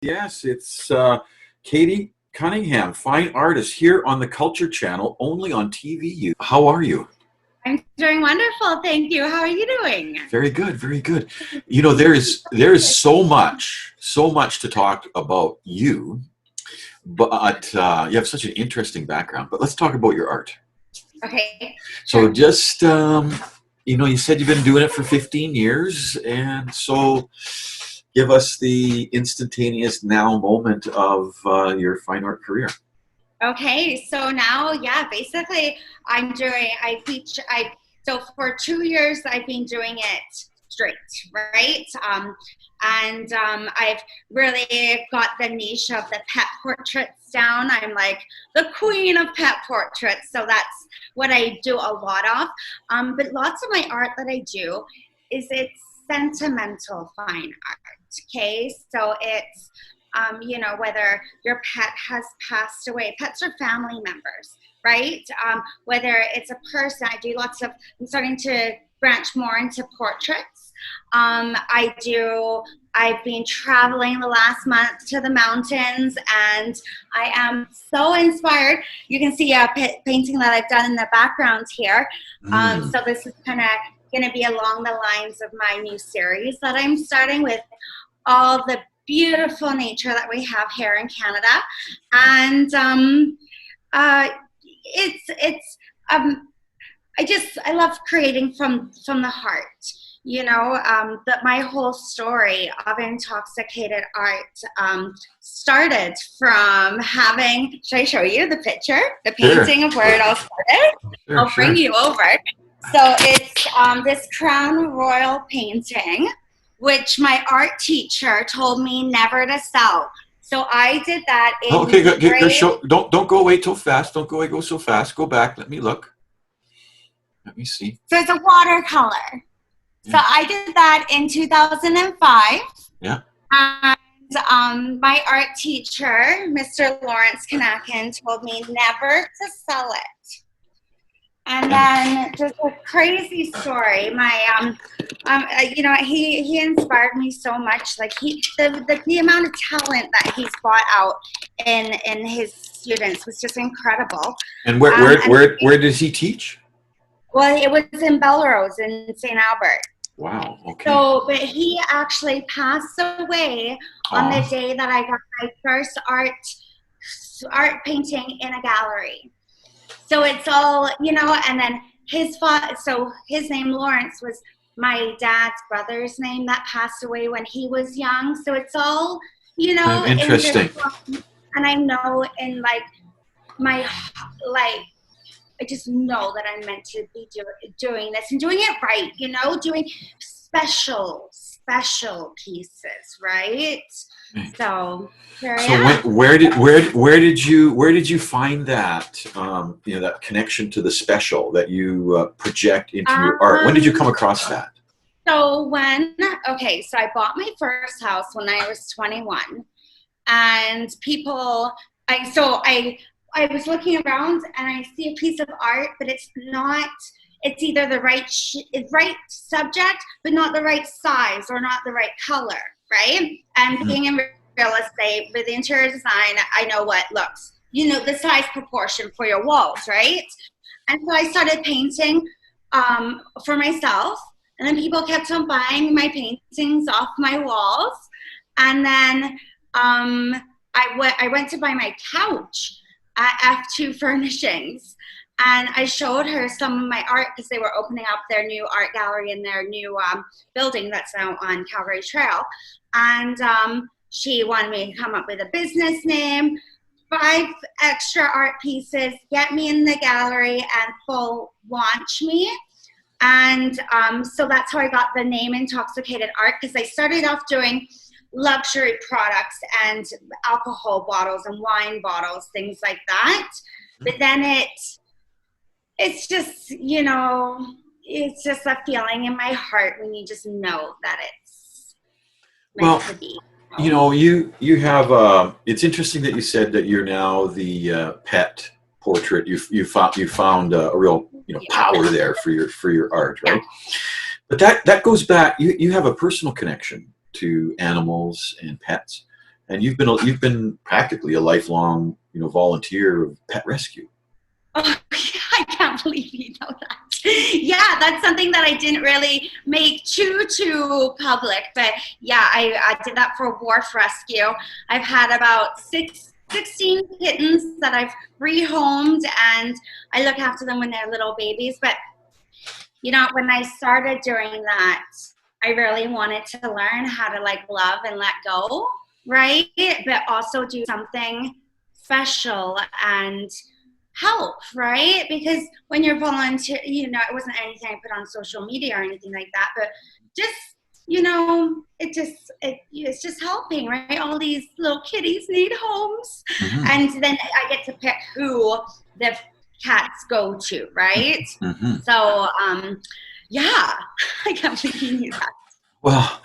Yes, it's Katie Cunningham, fine artist here on the Culture Channel, only on TVU. How are you? I'm doing wonderful, thank you. How are you doing? Very good, very good. You know, there is so much to talk about you, but you have such an interesting background. But let's talk about your art. Okay, So sure. just you said you've been doing it for 15 years, and so give us the instantaneous now moment of your fine art career. Okay, so now, yeah, basically so for 2 years I've been doing it straight, right? I've really got the niche of the pet portraits down. I'm like the queen of pet portraits, so that's what I do a lot of. But lots of my art that I do it's sentimental fine art, okay? So it's whether your pet has passed away. Pets are family members, right? Whether it's a person, I'm starting to branch more into portraits. I've been traveling the last month to the mountains, and I am so inspired. You can see a painting that I've done in the background here. Mm. So this is kind of going to be along the lines of my new series that I'm starting with all the beautiful nature that we have here in Canada, and it's I love creating from the heart. That my whole story of intoxicated art started from having. Should I show you the picture, the Sure, painting of where it all started? sure, I'll bring sure. you over. So it's this Crown Royal painting, which my art teacher told me never to sell. So I did that Oh, okay, in grade. show. Don't go away too fast. Don't go so fast. Go back. Let me look. Let me see. So it's a watercolor. So Yeah, I did that in 2005. yeah. And my art teacher, Mr. Lawrence Cunningham, told me never to sell it. And And then just a crazy story. He inspired me so much. Like the amount of talent that he's brought out in his students was just incredible. and where Um, where and where where does he teach? well, it was in Belrose in St. Albert. Wow. Okay. So, but he actually passed away on the Aw. day that I got my first art painting in a gallery. So it's all, and then so his name Lawrence was my dad's brother's name that passed away when he was young. So it's all, Interesting. and I know in like my, like, I just know that I'm meant to be doing this and doing it right, doing special pieces, right? So here I So am. where did you find that that connection to the special that you project into your art? When did you come Um, across that? So so I bought my first house when I was 21, and I was looking around and I see a piece of art, but it's not. It's either the right subject, but not the right size or not the right color, right? And Mm. being in real estate with interior design, I know what looks, the size proportion for your walls, right? And so I started painting for myself, and then people kept on buying my paintings off my walls. And then I went to buy my couch at F2 Furnishings, and I showed her some of my art because they were opening up their new art gallery in their new building that's now on Calgary Trail. And she wanted me to come up with a business name, 5 extra art pieces, get me in the gallery, and full launch me. And so that's how I got the name Intoxicated Art, because I started off doing luxury products and alcohol bottles and wine bottles, things like that. But then it's just, it's just a feeling in my heart when you just know that it's meant Well, to be. you have. It's interesting that you said that you're now the pet portrait. You found a real Yeah. power there for your art, Yeah. right? But that goes back. You have a personal connection to animals and pets. And you've been practically a lifelong, volunteer of pet rescue. Oh, yeah, I can't believe you know that. Yeah, that's something that I didn't really make too public, but yeah, I did that for Wharf Rescue. I've had about 16 kittens that I've rehomed, and I look after them when they're little babies. But when I started doing that, I really wanted to learn how to like love and let go, right? But also do something special and help, right? Because when you're volunteer, it wasn't anything I put on social media or anything like that, but just, it's just helping, right? All these little kitties need homes. Mm-hmm. And then I get to pick who the cats go to, right? Mm-hmm. So, yeah, I can't believe you knew that. Well,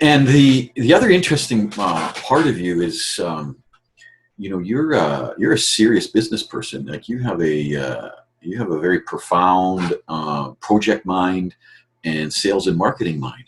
and the other interesting part of you is, you're a serious business person. Like you have a very profound project mind and sales and marketing mind.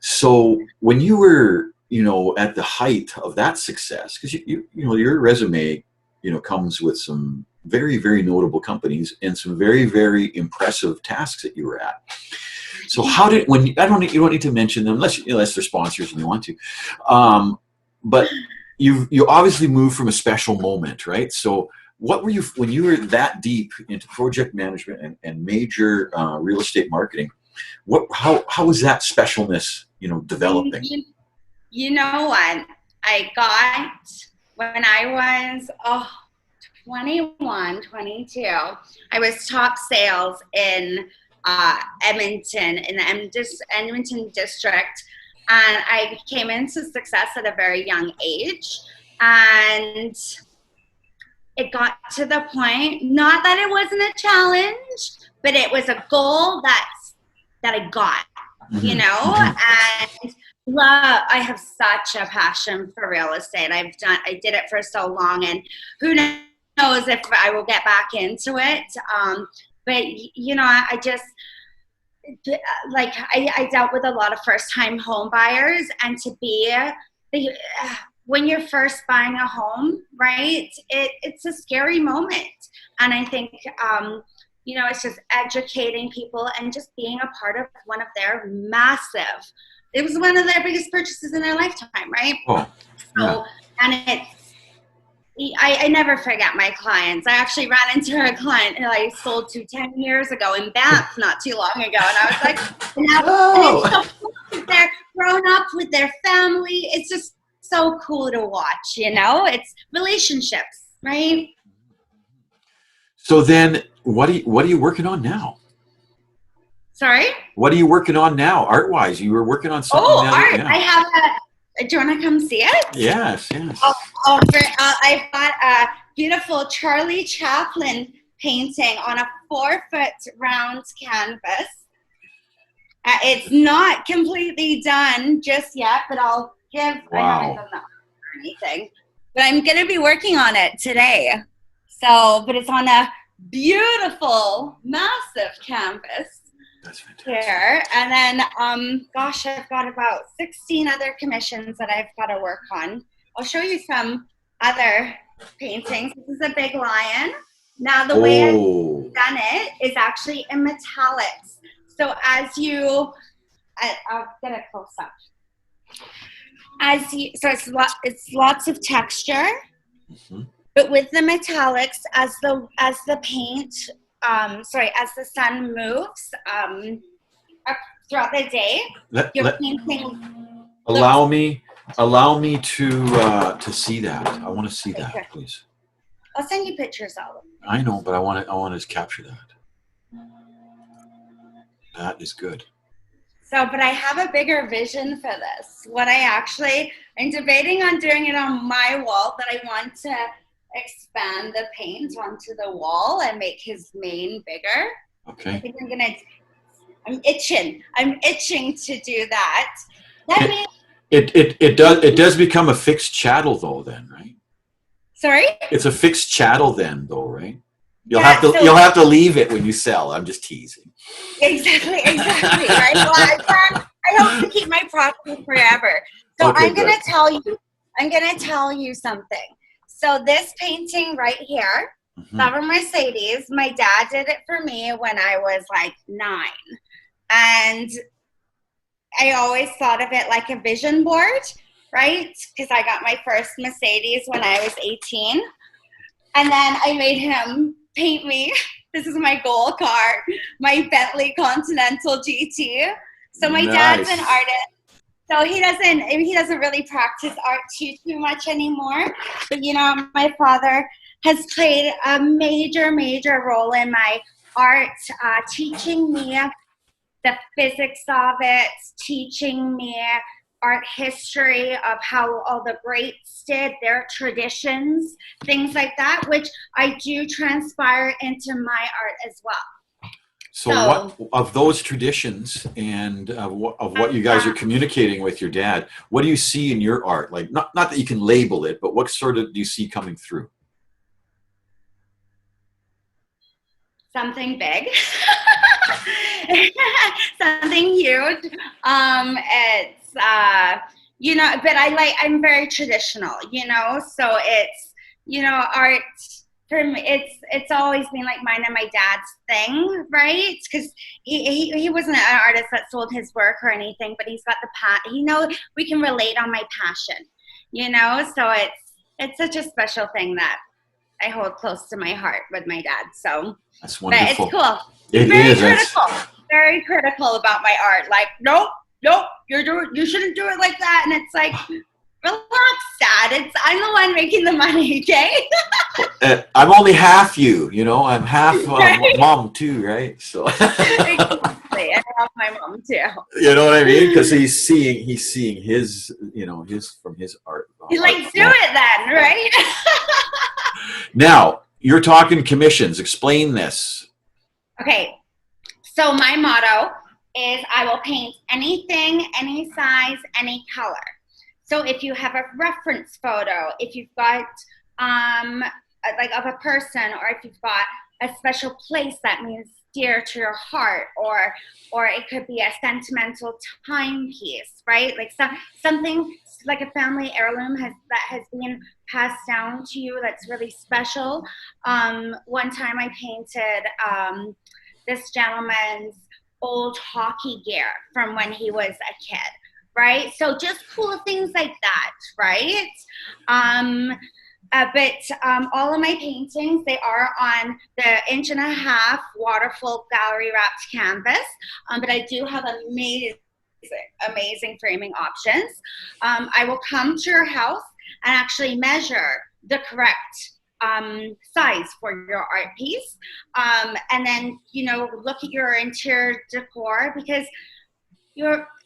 So when you were, at the height of that success, because your resume, comes with some very, very notable companies and some very, very impressive tasks that you were at. So how did you don't need to mention them unless they're sponsors and you want to, but you obviously moved from a special moment, right? So what were you when you were that deep into project management and major real estate marketing? How was that specialness developing? You know what? I got when I was 21, 22. I was top sales in Edmonton, in the Edmonton district, and I came into success at a very young age. And it got to the point, not that it wasn't a challenge, but it was a goal that I got, Mm-hmm. and I have such a passion for real estate. I did it for so long, and who knows if I will get back into it. But I just like I dealt with a lot of first-time home buyers, and to be when you're first buying a home, right? It's a scary moment, and I think it's just educating people and just being a part of one of their massive. It was one of their biggest purchases in their lifetime, right? Oh, yeah. So, and I never forget my clients. I actually ran into a client who I sold to 10 years ago in Banff not too long ago. And I was like, and it's so cool. They're grown up with their family. It's just so cool to watch, It's relationships, right? So then what are you working on now? Sorry? What are you working on now, art-wise? You were working on something. Oh, now, art. yeah. I have do you want to come see it? Yes. I've got a beautiful Charlie Chaplin painting on a 4-foot round canvas. It's not completely done just yet, but I haven't done that or anything. But I'm going to be working on it today. But it's on a beautiful, massive canvas. That's fantastic. Here, and then I've got about 16 other commissions that I've got to work on. I'll show you some other paintings. This is a big lion. Now the way I've done it is actually in metallics. So I'll get it close up. It's lots of texture, mm-hmm. But with the metallics, as the sun moves throughout the day, painting. Allow me to see that. I want to see that, please. I'll send you pictures of them. I know, but I want to capture that. That is good. But I have a bigger vision for this. I'm debating on doing it on my wall, but I want to expand the paint onto the wall and make his mane bigger. Okay. I think I'm itching to do that. It does become a fixed chattel though then, right? Sorry? It's a fixed chattel then though, right? You'll have to leave it when you sell. I'm just teasing. Exactly, right? Well, I hope to keep my property forever. So okay, I'm going to tell you I'm going to tell you something. So this painting right here, Love a Mercedes, my dad did it for me when I was like 9. And I always thought of it like a vision board, right? Because I got my first Mercedes when I was 18. And then I made him paint me. This is my goal car, my Bentley Continental GT. So my dad's an artist. So he doesn't really practice art too much anymore. But you know, my father has played a major role in my art, teaching me the physics of it, teaching me art history of how all the greats did, their traditions, things like that, which I do transpire into my art as well. So what of those traditions and of what you guys are communicating with your dad, what do you see in your art? Like, not that you can label it, but what sort of do you see coming through? Something big. Something huge. It's you know, but I'm very traditional, you know, so it's, you know, art for me, it's always been like mine and my dad's thing, right? Because he wasn't an artist that sold his work or anything, but he's got you know, we can relate on my passion, you know, so it's such a special thing that I hold close to my heart with my dad. So that's wonderful. But it's cool. It very is critical. Very critical about my art. Like, nope, you shouldn't do it like that. And it's like, relax, Dad. I'm the one making the money, okay? I'm only half you know. I'm half mom too, right? So exactly. I love my mom too. You know what I mean? Because he's seeing his, you know, from his art. He's like, do it then, right? Now you're talking commissions. Explain this. Okay, so my motto is I will paint anything, any size, any color. So if you have a reference photo, if you've got like of a person, or if you've got a special place that means dear to your heart, or it could be a sentimental timepiece, right? Like something like a family heirloom that has been passed down to you that's really special. One time I painted this gentleman's old hockey gear from when he was a kid, right? So just cool things like that, right? But all of my paintings, they are on the 1.5-inch waterfall gallery wrapped canvas, but I do have amazing framing options. I will come to your house and actually measure the correct size for your art piece, and then, you know, look at your interior decor, because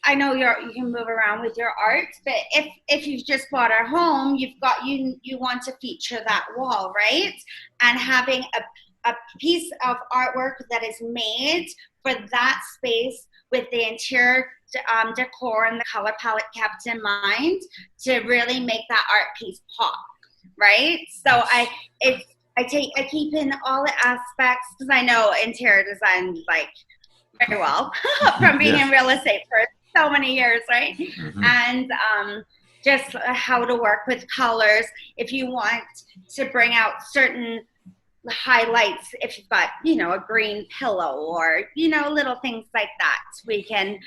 I know you can move around with your art, but if you've just bought a home, you want to feature that wall, right? And having a piece of artwork that is made for that space with the interior decor and the color palette kept in mind to really make that art piece pop, right? So I keep in all the aspects, because I know interior design like very well from being in real estate for so many years, right? And just how to work with colors. If you want to bring out certain highlights, if you've got, you know, a green pillow, or, you know, little things like that, we can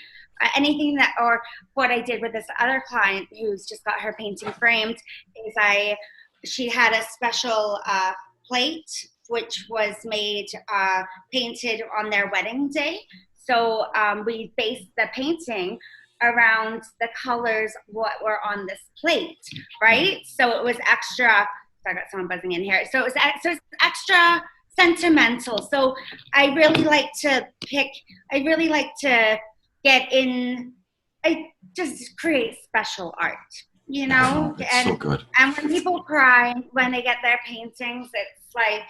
anything that, or what I did with this other client who's just got her painting framed is she had a special plate which was painted on their wedding day. So we based the painting around the colors what were on this plate, right? So it was extra. I got someone buzzing in here. So it was extra sentimental. So I really like to get in. I just create special art, you know. That's so good. And when people cry when they get their paintings, it's like,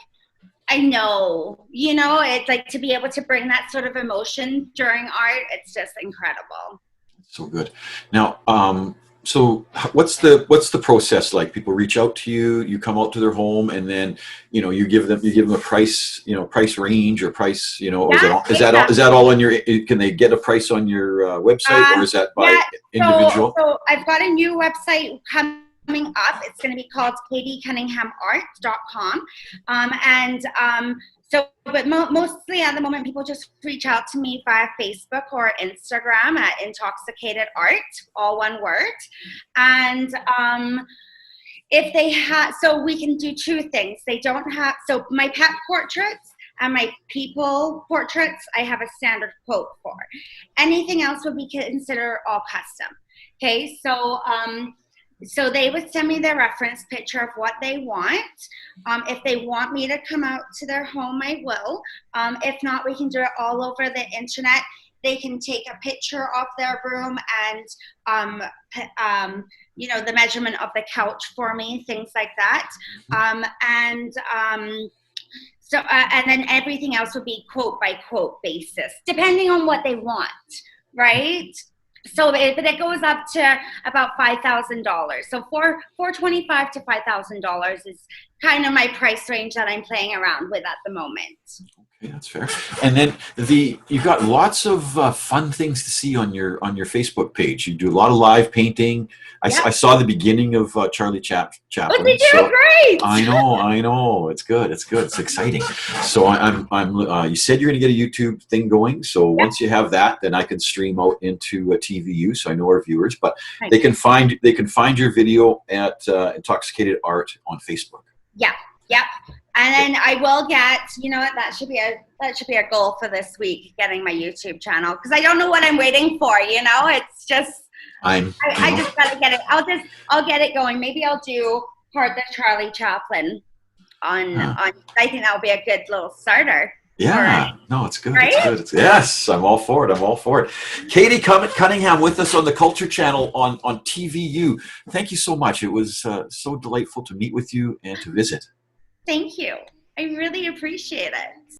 I know, you know, it's like to be able to bring that sort of emotion during art, it's just incredible. So good. Now, so what's the process like? People reach out to you, you come out to their home, and then, you know, you give them a price, you know, price range or price, you know, or is that all on your? Can they get a price on your website, or is that by individual? So I've got a new website coming coming up. It's going to be called katiecunningham.art.com. But mostly at the moment, people just reach out to me via Facebook or Instagram at Intoxicated Art, all one word. And if they have, so we can do two things. They don't have, so my pet portraits and my people portraits, I have a standard quote for. Anything else would be considered all custom. Okay, so they would send me their reference picture of what they want. If they want me to come out to their home, I will. If not, we can do it all over the internet. They can take a picture of their room and, the measurement of the couch for me, things like that. And then everything else would be quote by quote basis, depending on what they want, right? So it goes up to about $5,000. So $425 to $5,000 is kind of my price range that I'm playing around with at the moment. Okay, that's fair. And then you've got lots of fun things to see on your Facebook page. You do a lot of live painting. I saw the beginning of Charlie Chaplin. Oh, did you? Great! I know. It's good. It's exciting. So you said you're going to get a YouTube thing going. So once you have that, then I can stream out into a TVU, so I know our viewers. But they can find your video at Intoxicated Art on Facebook. Yeah. Yep. And then I will get, that should be a goal for this week, getting my YouTube channel, because I don't know what I'm waiting for. It's just I just gotta get it. I'll get it going. Maybe I'll do part the Charlie Chaplin on. I think that'll be a good little starter. Yeah, no, it's good. Right? It's good. Yes, I'm all for it. Katie Cunningham with us on the Culture Channel on TVU. Thank you so much. It was so delightful to meet with you and to visit. Thank you. I really appreciate it.